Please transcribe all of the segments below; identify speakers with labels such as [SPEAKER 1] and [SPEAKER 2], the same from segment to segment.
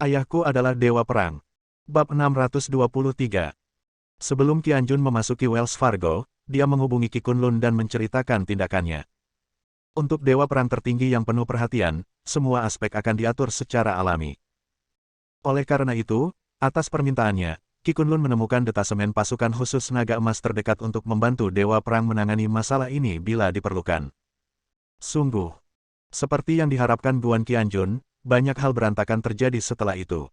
[SPEAKER 1] Ayahku adalah Dewa Perang. Bab 623. Sebelum Qianjun memasuki Wells Fargo, dia menghubungi Qi Kunlun dan menceritakan tindakannya. Untuk Dewa Perang tertinggi yang penuh perhatian, semua aspek akan diatur secara alami. Oleh karena itu, atas permintaannya, Qi Kunlun menemukan detasemen pasukan khusus naga emas terdekat untuk membantu Dewa Perang menangani masalah ini bila diperlukan. Sungguh, seperti yang diharapkan Guan Qianjun, banyak hal berantakan terjadi setelah itu.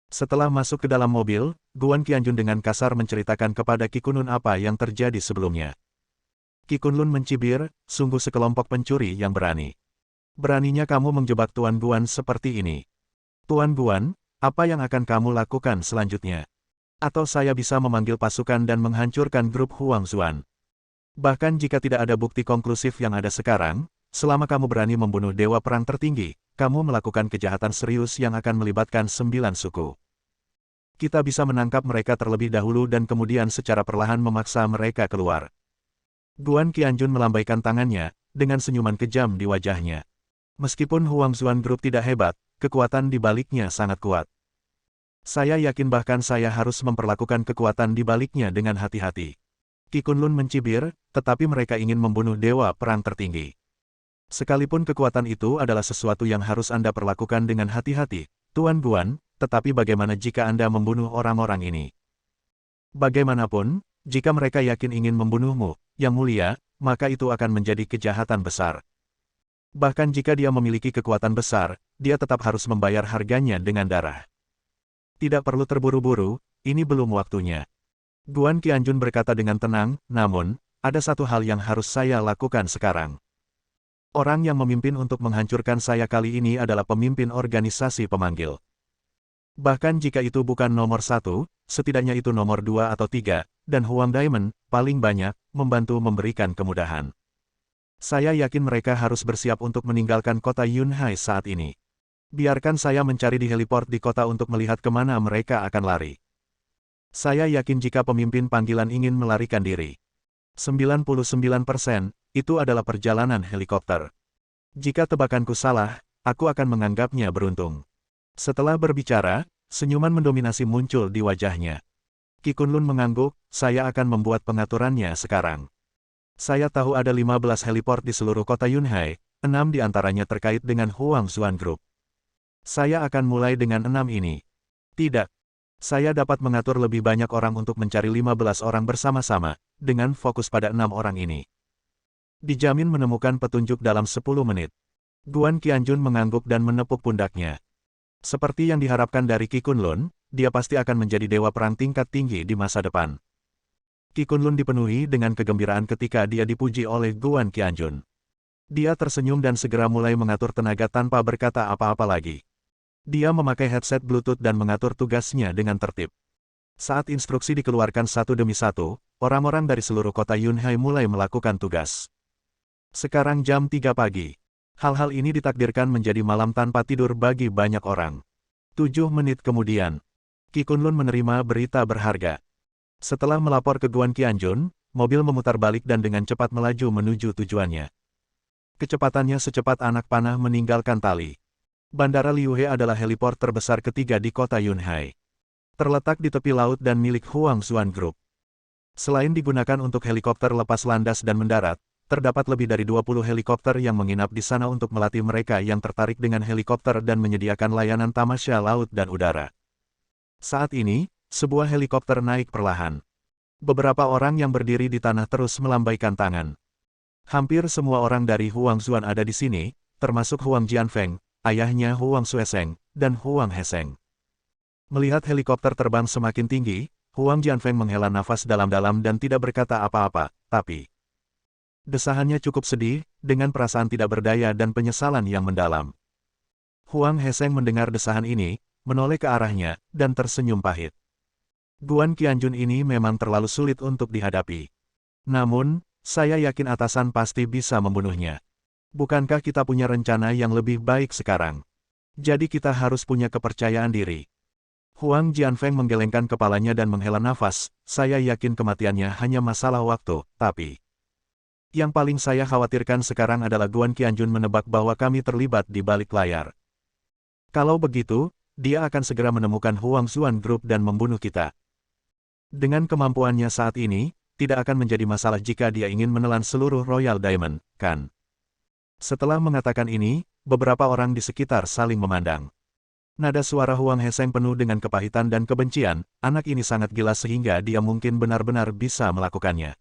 [SPEAKER 1] Setelah masuk ke dalam mobil, Guan Qianjun dengan kasar menceritakan kepada Qi Kunlun apa yang terjadi sebelumnya. Qi Kunlun mencibir, sungguh sekelompok pencuri yang berani. Beraninya kamu menjebak Tuan Guan seperti ini. Tuan Guan, apa yang akan kamu lakukan selanjutnya? Atau saya bisa memanggil pasukan dan menghancurkan grup Huang Zuan. Bahkan jika tidak ada bukti konklusif yang ada sekarang, selama kamu berani membunuh Dewa Perang tertinggi, kamu melakukan kejahatan serius yang akan melibatkan 9 suku. Kita bisa menangkap mereka terlebih dahulu dan kemudian secara perlahan memaksa mereka keluar. Guan Qianjun melambaikan tangannya, dengan senyuman kejam di wajahnya. Meskipun Huang Zuan Group tidak hebat, kekuatan di baliknya sangat kuat. Saya yakin bahkan saya harus memperlakukan kekuatan di baliknya dengan hati-hati. Qi Kunlun mencibir, tetapi mereka ingin membunuh Dewa Perang tertinggi. Sekalipun kekuatan itu adalah sesuatu yang harus Anda perlakukan dengan hati-hati, Tuan Guan, tetapi bagaimana jika Anda membunuh orang-orang ini? Bagaimanapun, jika mereka yakin ingin membunuhmu, Yang Mulia, maka itu akan menjadi kejahatan besar. Bahkan jika dia memiliki kekuatan besar, dia tetap harus membayar harganya dengan darah. Tidak perlu terburu-buru, ini belum waktunya. Guan Qianjun berkata dengan tenang, namun, ada satu hal yang harus saya lakukan sekarang. Orang yang memimpin untuk menghancurkan saya kali ini adalah pemimpin organisasi pemanggil. Bahkan jika itu bukan nomor 1, setidaknya itu nomor 2 atau 3, dan Huang Diamond, paling banyak, membantu memberikan kemudahan. Saya yakin mereka harus bersiap untuk meninggalkan kota Yunhai saat ini. Biarkan saya mencari di heliport di kota untuk melihat kemana mereka akan lari. Saya yakin jika pemimpin panggilan ingin melarikan diri. 99%, itu adalah perjalanan helikopter. Jika tebakanku salah, aku akan menganggapnya beruntung. Setelah berbicara, senyuman mendominasi muncul di wajahnya. Qi Kunlun mengangguk, saya akan membuat pengaturannya sekarang. Saya tahu ada 15 heliport di seluruh kota Yunhai, 6 di antaranya terkait dengan Huang Zuan Group. Saya akan mulai dengan 6 ini. Tidak. Saya dapat mengatur lebih banyak orang untuk mencari 15 orang bersama-sama, dengan fokus pada 6 orang ini. Dijamin menemukan petunjuk dalam 10 menit. Guan Qianjun mengangguk dan menepuk pundaknya. Seperti yang diharapkan dari Qi Kunlun, dia pasti akan menjadi dewa perang tingkat tinggi di masa depan. Qi Kunlun dipenuhi dengan kegembiraan ketika dia dipuji oleh Guan Qianjun. Dia tersenyum dan segera mulai mengatur tenaga tanpa berkata apa-apa lagi. Dia memakai headset Bluetooth dan mengatur tugasnya dengan tertib. Saat instruksi dikeluarkan satu demi satu, orang-orang dari seluruh kota Yunhai mulai melakukan tugas. Sekarang jam 3 pagi. Hal-hal ini ditakdirkan menjadi malam tanpa tidur bagi banyak orang. 7 menit kemudian, Qi Kunlun menerima berita berharga. Setelah melapor ke Guan Qianjun, mobil memutar balik dan dengan cepat melaju menuju tujuannya. Kecepatannya secepat anak panah meninggalkan tali. Bandara Liuhe adalah heliport terbesar ketiga di kota Yunhai. Terletak di tepi laut dan milik Huang Zuan Group. Selain digunakan untuk helikopter lepas landas dan mendarat, terdapat lebih dari 20 helikopter yang menginap di sana untuk melatih mereka yang tertarik dengan helikopter dan menyediakan layanan tamasya laut dan udara. Saat ini, sebuah helikopter naik perlahan. Beberapa orang yang berdiri di tanah terus melambaikan tangan. Hampir semua orang dari Huang Zuan ada di sini, termasuk Huang Jianfeng, ayahnya Huang Xueseng, dan Huang Heseng. Melihat helikopter terbang semakin tinggi, Huang Jianfeng menghela nafas dalam-dalam dan tidak berkata apa-apa, tapi desahannya cukup sedih, dengan perasaan tidak berdaya dan penyesalan yang mendalam. Huang Heseng mendengar desahan ini, menoleh ke arahnya, dan tersenyum pahit. Guan Qianjun ini memang terlalu sulit untuk dihadapi. Namun, saya yakin atasan pasti bisa membunuhnya. Bukankah kita punya rencana yang lebih baik sekarang? Jadi kita harus punya kepercayaan diri. Huang Jianfeng menggelengkan kepalanya dan menghela nafas, saya yakin kematiannya hanya masalah waktu, tapi yang paling saya khawatirkan sekarang adalah Guan Qianjun menebak bahwa kami terlibat di balik layar. Kalau begitu, dia akan segera menemukan Huang Xuan Group dan membunuh kita. Dengan kemampuannya saat ini, tidak akan menjadi masalah jika dia ingin menelan seluruh Royal Diamond, kan? Setelah mengatakan ini, beberapa orang di sekitar saling memandang. Nada suara Huang Heseng penuh dengan kepahitan dan kebencian, anak ini sangat gila sehingga dia mungkin benar-benar bisa melakukannya.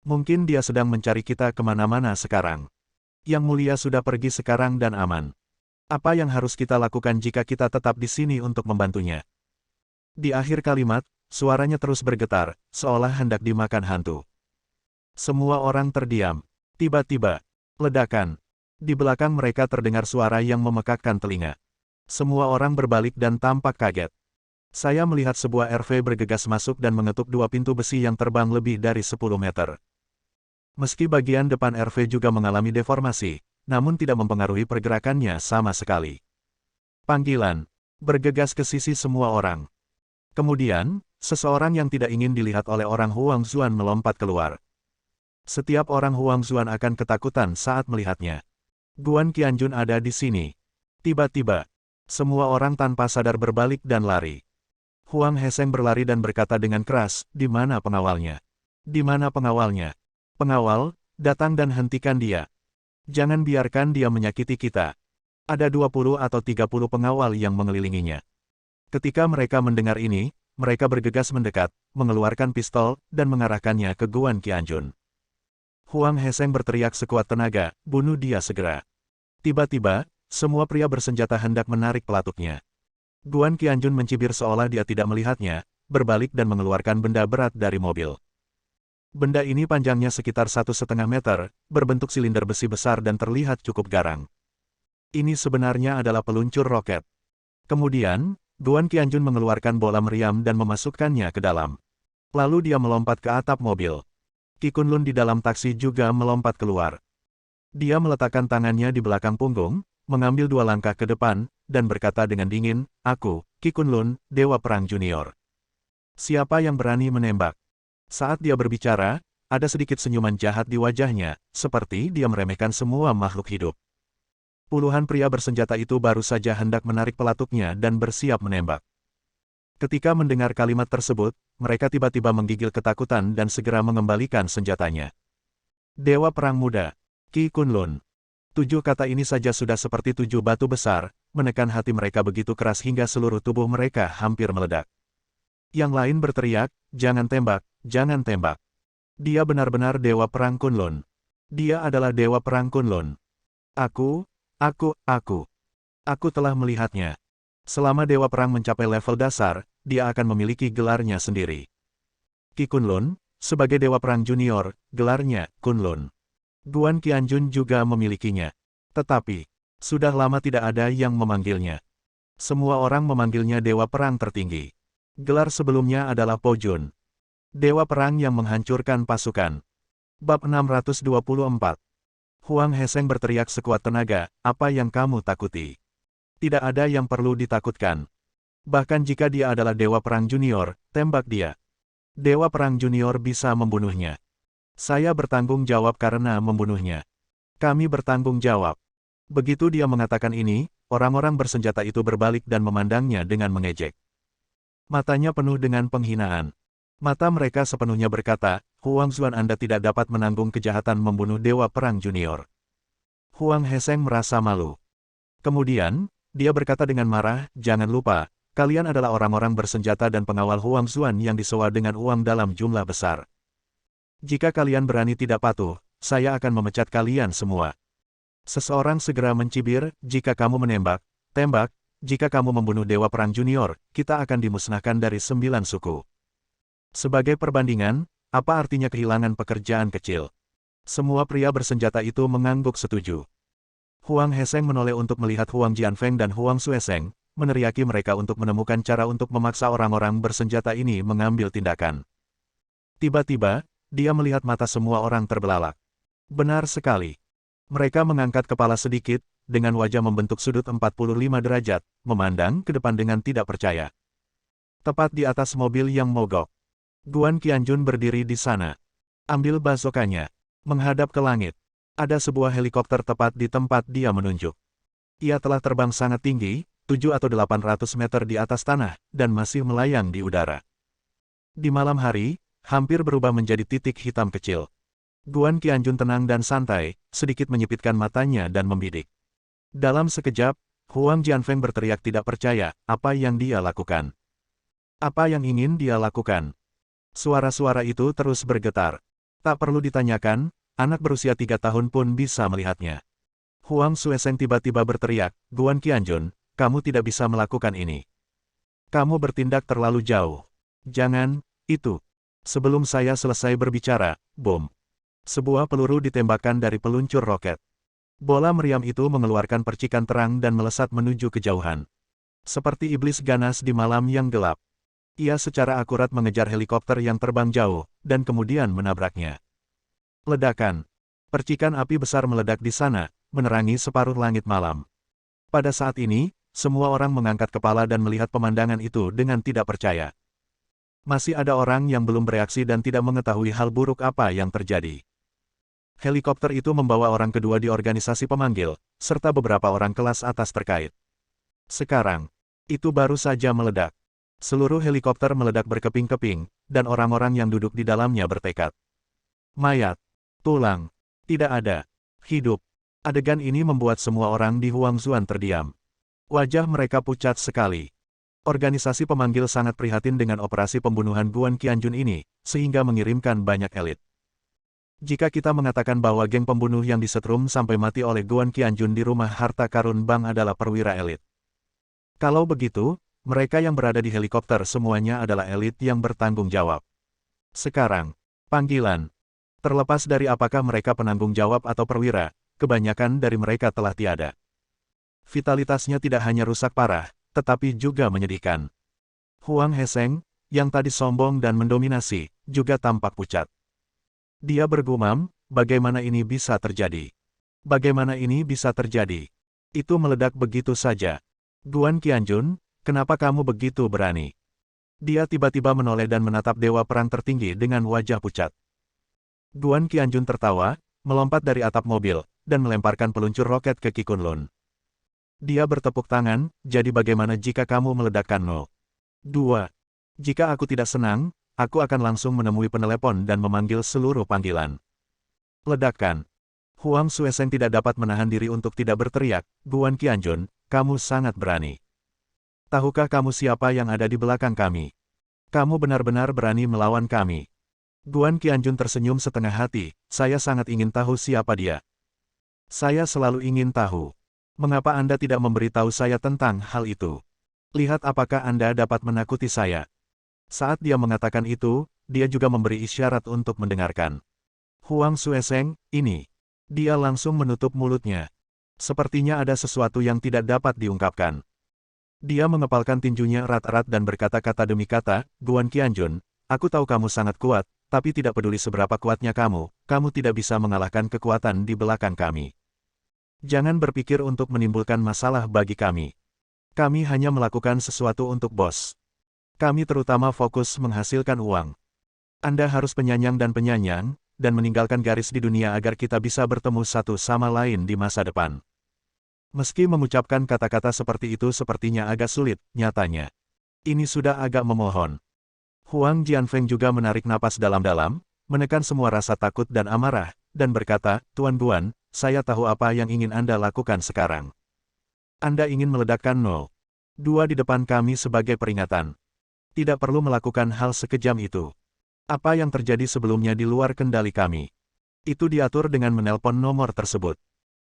[SPEAKER 1] Mungkin dia sedang mencari kita kemana-mana sekarang. Yang mulia sudah pergi sekarang dan aman. Apa yang harus kita lakukan jika kita tetap di sini untuk membantunya? Di akhir kalimat, suaranya terus bergetar, seolah hendak dimakan hantu. Semua orang terdiam. Tiba-tiba, ledakan. Di belakang mereka terdengar suara yang memekakkan telinga. Semua orang berbalik dan tampak kaget. Saya melihat sebuah RV bergegas masuk dan mengetuk dua pintu besi yang terbang lebih dari 10 meter. Meski bagian depan RV juga mengalami deformasi, namun tidak mempengaruhi pergerakannya sama sekali. Panggilan bergegas ke sisi semua orang. Kemudian, seseorang yang tidak ingin dilihat oleh orang Huang Xuan melompat keluar. Setiap orang Huang Xuan akan ketakutan saat melihatnya. Guan Qianjun ada di sini. Tiba-tiba, semua orang tanpa sadar berbalik dan lari. Huang Heseng berlari dan berkata dengan keras, "Di mana pengawalnya? Di mana pengawalnya? Pengawal, datang dan hentikan dia. Jangan biarkan dia menyakiti kita." Ada 20 atau 30 pengawal yang mengelilinginya. Ketika mereka mendengar ini, mereka bergegas mendekat, mengeluarkan pistol, dan mengarahkannya ke Guan Qianjun. Huang Heseng berteriak sekuat tenaga, "Bunuh dia segera." Tiba-tiba, semua pria bersenjata hendak menarik pelatuknya. Guan Qianjun mencibir seolah dia tidak melihatnya, berbalik dan mengeluarkan benda berat dari mobil. Benda ini panjangnya sekitar 1,5 meter, berbentuk silinder besi besar dan terlihat cukup garang. Ini sebenarnya adalah peluncur roket. Kemudian, Guan Qianjun mengeluarkan bola meriam dan memasukkannya ke dalam. Lalu dia melompat ke atap mobil. Qi Kunlun di dalam taksi juga melompat keluar. Dia meletakkan tangannya di belakang punggung, mengambil 2 langkah ke depan, dan berkata dengan dingin, "Aku, Qi Kunlun, Dewa Perang Junior. Siapa yang berani menembak?" Saat dia berbicara, ada sedikit senyuman jahat di wajahnya, seperti dia meremehkan semua makhluk hidup. Puluhan pria bersenjata itu baru saja hendak menarik pelatuknya dan bersiap menembak. Ketika mendengar kalimat tersebut, mereka tiba-tiba menggigil ketakutan dan segera mengembalikan senjatanya. Dewa Perang Muda, Qi Kunlun. 7 kata ini saja sudah seperti 7 batu besar, menekan hati mereka begitu keras hingga seluruh tubuh mereka hampir meledak. Yang lain berteriak, "Jangan tembak, jangan tembak. Dia benar-benar Dewa Perang Kunlun. Dia adalah Dewa Perang Kunlun. Aku telah melihatnya." Selama Dewa Perang mencapai level dasar, dia akan memiliki gelarnya sendiri. Qi Kunlun, sebagai Dewa Perang Junior, gelarnya Kunlun. Guan Qianjun juga memilikinya. Tetapi, sudah lama tidak ada yang memanggilnya. Semua orang memanggilnya Dewa Perang Tertinggi. Gelar sebelumnya adalah Po Jun, Dewa Perang yang menghancurkan pasukan. Bab 624. Huang Heseng berteriak sekuat tenaga, "Apa yang kamu takuti? Tidak ada yang perlu ditakutkan. Bahkan jika dia adalah Dewa Perang Junior, tembak dia. Dewa Perang Junior bisa membunuhnya. Saya bertanggung jawab karena membunuhnya. Kami bertanggung jawab." Begitu dia mengatakan ini, orang-orang bersenjata itu berbalik dan memandangnya dengan mengejek. Matanya penuh dengan penghinaan. Mata mereka sepenuhnya berkata, "Huang Xuan, Anda tidak dapat menanggung kejahatan membunuh Dewa Perang Junior." Huang Heseng merasa malu. Kemudian, dia berkata dengan marah, "Jangan lupa, kalian adalah orang-orang bersenjata dan pengawal Huang Xuan yang disewa dengan uang dalam jumlah besar. Jika kalian berani tidak patuh, saya akan memecat kalian semua." Seseorang segera mencibir, "Jika kamu menembak, tembak. Jika kamu membunuh Dewa Perang Junior, kita akan dimusnahkan dari 9 suku." Sebagai perbandingan, apa artinya kehilangan pekerjaan kecil? Semua pria bersenjata itu mengangguk setuju. Huang Heseng menoleh untuk melihat Huang Jianfeng dan Huang Sueseng, meneriaki mereka untuk menemukan cara untuk memaksa orang-orang bersenjata ini mengambil tindakan. Tiba-tiba, dia melihat mata semua orang terbelalak. Benar sekali. Mereka mengangkat kepala sedikit, dengan wajah membentuk sudut 45 derajat, memandang ke depan dengan tidak percaya. Tepat di atas mobil yang mogok, Guan Qianjun berdiri di sana. Ambil bazooka-nya. Menghadap ke langit. Ada sebuah helikopter tepat di tempat dia menunjuk. Ia telah terbang sangat tinggi, 7 atau 800 meter di atas tanah, dan masih melayang di udara. Di malam hari, hampir berubah menjadi titik hitam kecil. Guan Qianjun tenang dan santai, sedikit menyipitkan matanya dan membidik. Dalam sekejap, Huang Jianfeng berteriak tidak percaya apa yang dia lakukan. Apa yang ingin dia lakukan? Suara-suara itu terus bergetar. Tak perlu ditanyakan, anak berusia 3 tahun pun bisa melihatnya. Huang Xueseng tiba-tiba berteriak, Guan Qianjun, kamu tidak bisa melakukan ini. Kamu bertindak terlalu jauh. Jangan, itu. Sebelum saya selesai berbicara, bom. Sebuah peluru ditembakkan dari peluncur roket. Bola meriam itu mengeluarkan percikan terang dan melesat menuju kejauhan. Seperti iblis ganas di malam yang gelap. Ia secara akurat mengejar helikopter yang terbang jauh, dan kemudian menabraknya. Ledakan. Percikan api besar meledak di sana, menerangi separuh langit malam. Pada saat ini, semua orang mengangkat kepala dan melihat pemandangan itu dengan tidak percaya. Masih ada orang yang belum bereaksi dan tidak mengetahui hal buruk apa yang terjadi. Helikopter itu membawa orang kedua di organisasi pemanggil, serta beberapa orang kelas atas terkait. Sekarang, itu baru saja meledak. Seluruh helikopter meledak berkeping-keping, dan orang-orang yang duduk di dalamnya bertekad. Mayat, tulang, tidak ada, hidup. Adegan ini membuat semua orang di Huangzuan terdiam. Wajah mereka pucat sekali. Organisasi pemanggil sangat prihatin dengan operasi pembunuhan Guan Qianjun ini, sehingga mengirimkan banyak elit. Jika kita mengatakan bahwa geng pembunuh yang disetrum sampai mati oleh Guan Qianjun di rumah harta karun bank adalah perwira elit. Kalau begitu, mereka yang berada di helikopter semuanya adalah elit yang bertanggung jawab. Sekarang, panggilan. Terlepas dari apakah mereka penanggung jawab atau perwira, kebanyakan dari mereka telah tiada. Vitalitasnya tidak hanya rusak parah, tetapi juga menyedihkan. Huang Heseng, yang tadi sombong dan mendominasi, juga tampak pucat. Dia bergumam, bagaimana ini bisa terjadi? Bagaimana ini bisa terjadi? Itu meledak begitu saja. Guan Qianjun, kenapa kamu begitu berani? Dia tiba-tiba menoleh dan menatap dewa perang tertinggi dengan wajah pucat. Guan Qianjun tertawa, melompat dari atap mobil, dan melemparkan peluncur roket ke Qi Kunlun. Dia bertepuk tangan, jadi bagaimana jika kamu meledakkan 2. Jika aku tidak senang, aku akan langsung menemui penelepon dan memanggil seluruh panggilan. Ledakan. Huang Xueseng tidak dapat menahan diri untuk tidak berteriak, Guan Qianjun, kamu sangat berani. Tahukah kamu siapa yang ada di belakang kami? Kamu benar-benar berani melawan kami. Guan Qianjun tersenyum setengah hati, saya sangat ingin tahu siapa dia. Saya selalu ingin tahu. Mengapa Anda tidak memberitahu saya tentang hal itu? Lihat apakah Anda dapat menakuti saya. Saat dia mengatakan itu, dia juga memberi isyarat untuk mendengarkan. Huang Xueseng, ini. Dia langsung menutup mulutnya. Sepertinya ada sesuatu yang tidak dapat diungkapkan. Dia mengepalkan tinjunya erat-erat dan berkata-kata demi kata, Guan Qianjun, aku tahu kamu sangat kuat, tapi tidak peduli seberapa kuatnya kamu tidak bisa mengalahkan kekuatan di belakang kami. Jangan berpikir untuk menimbulkan masalah bagi kami. Kami hanya melakukan sesuatu untuk bos. Kami terutama fokus menghasilkan uang. Anda harus penyanyang dan penyanyang, dan meninggalkan garis di dunia agar kita bisa bertemu satu sama lain di masa depan. Meski mengucapkan kata-kata seperti itu sepertinya agak sulit, nyatanya. Ini sudah agak memohon. Huang Jianfeng juga menarik napas dalam-dalam, menekan semua rasa takut dan amarah, dan berkata, Tuan Guan, saya tahu apa yang ingin Anda lakukan sekarang. Anda ingin meledakkan 2 di depan kami sebagai peringatan. Tidak perlu melakukan hal sekejam itu. Apa yang terjadi sebelumnya di luar kendali kami. Itu diatur dengan menelpon nomor tersebut.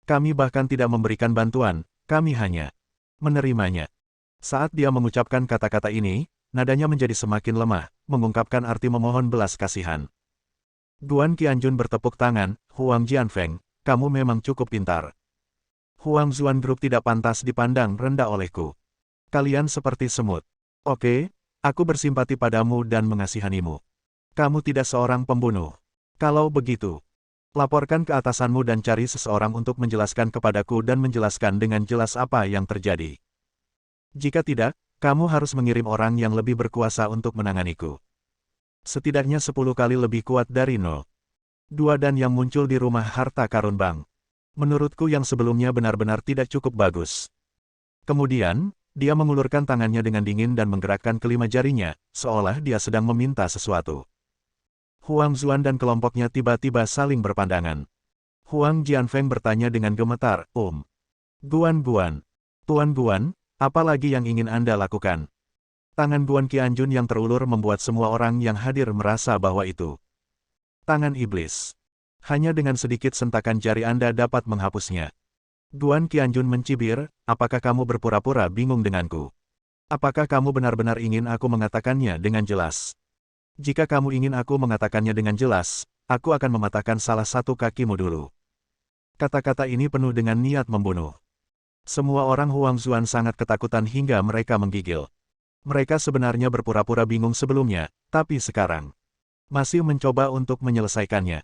[SPEAKER 1] Kami bahkan tidak memberikan bantuan, kami hanya menerimanya. Saat dia mengucapkan kata-kata ini, nadanya menjadi semakin lemah, mengungkapkan arti memohon belas kasihan. Guan Qianjun bertepuk tangan, Huang Jianfeng, kamu memang cukup pintar. Huangzuan Group tidak pantas dipandang rendah olehku. Kalian seperti semut. Oke, aku bersimpati padamu dan mengasihanimu. Kamu tidak seorang pembunuh. Kalau begitu, laporkan ke atasanmu dan cari seseorang untuk menjelaskan kepadaku dan menjelaskan dengan jelas apa yang terjadi. Jika tidak, kamu harus mengirim orang yang lebih berkuasa untuk menanganiku. Setidaknya 10 kali lebih kuat dari 2 dan yang muncul di rumah harta karun bank. Menurutku yang sebelumnya benar-benar tidak cukup bagus. Kemudian, Dia mengulurkan tangannya dengan dingin dan menggerakkan kelima jarinya, seolah dia sedang meminta sesuatu. Huang Zuan dan kelompoknya tiba-tiba saling berpandangan. Huang Jianfeng bertanya dengan gemetar, Guan Guan. Tuan Guan, apa lagi yang ingin Anda lakukan? Tangan Guan Qianjun yang terulur membuat semua orang yang hadir merasa bahwa itu tangan iblis. Hanya dengan sedikit sentakan jari Anda dapat menghapusnya. Guan Qianjun mencibir, apakah kamu berpura-pura bingung denganku? Apakah kamu benar-benar ingin aku mengatakannya dengan jelas? Jika kamu ingin aku mengatakannya dengan jelas, aku akan mematahkan salah satu kakimu dulu. Kata-kata ini penuh dengan niat membunuh. Semua orang Huang Zuan sangat ketakutan hingga mereka menggigil. Mereka sebenarnya berpura-pura bingung sebelumnya, tapi sekarang masih mencoba untuk menyelesaikannya.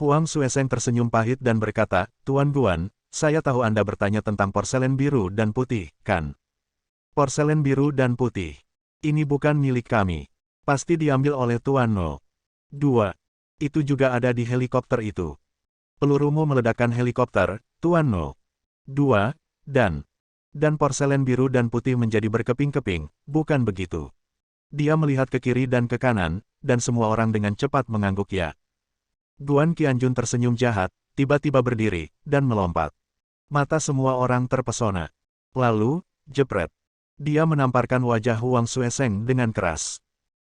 [SPEAKER 1] Huang Xueseng tersenyum pahit dan berkata, Tuan Guan, saya tahu Anda bertanya tentang porselen biru dan putih, kan? Porselen biru dan putih. Ini bukan milik kami. Pasti diambil oleh Tuan No. 2. Itu juga ada di helikopter itu. Pelurumu meledakkan helikopter, Tuan No. 2, dan porselen biru dan putih menjadi berkeping-keping, bukan begitu? Dia melihat ke kiri dan ke kanan, dan semua orang dengan cepat mengangguk ya. Guan Qianjun tersenyum jahat, tiba-tiba berdiri, dan melompat. Mata semua orang terpesona. Lalu, jepret. Dia menamparkan wajah Huang Xueseng dengan keras.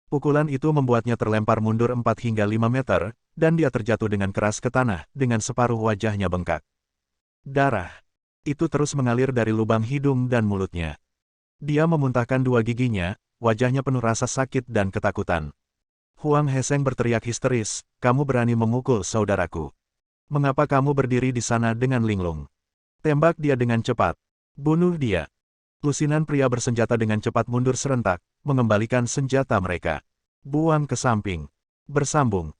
[SPEAKER 1] Pukulan itu membuatnya terlempar mundur 4 hingga 5 meter, dan dia terjatuh dengan keras ke tanah, dengan separuh wajahnya bengkak. Darah itu terus mengalir dari lubang hidung dan mulutnya. Dia memuntahkan 2 giginya, wajahnya penuh rasa sakit dan ketakutan. Huang Heseng berteriak histeris, kamu berani memukul saudaraku. Mengapa kamu berdiri di sana dengan linglung? Tembak dia dengan cepat. Bunuh dia. Lusinan pria bersenjata dengan cepat mundur serentak, mengembalikan senjata mereka. Buang ke samping. Bersambung.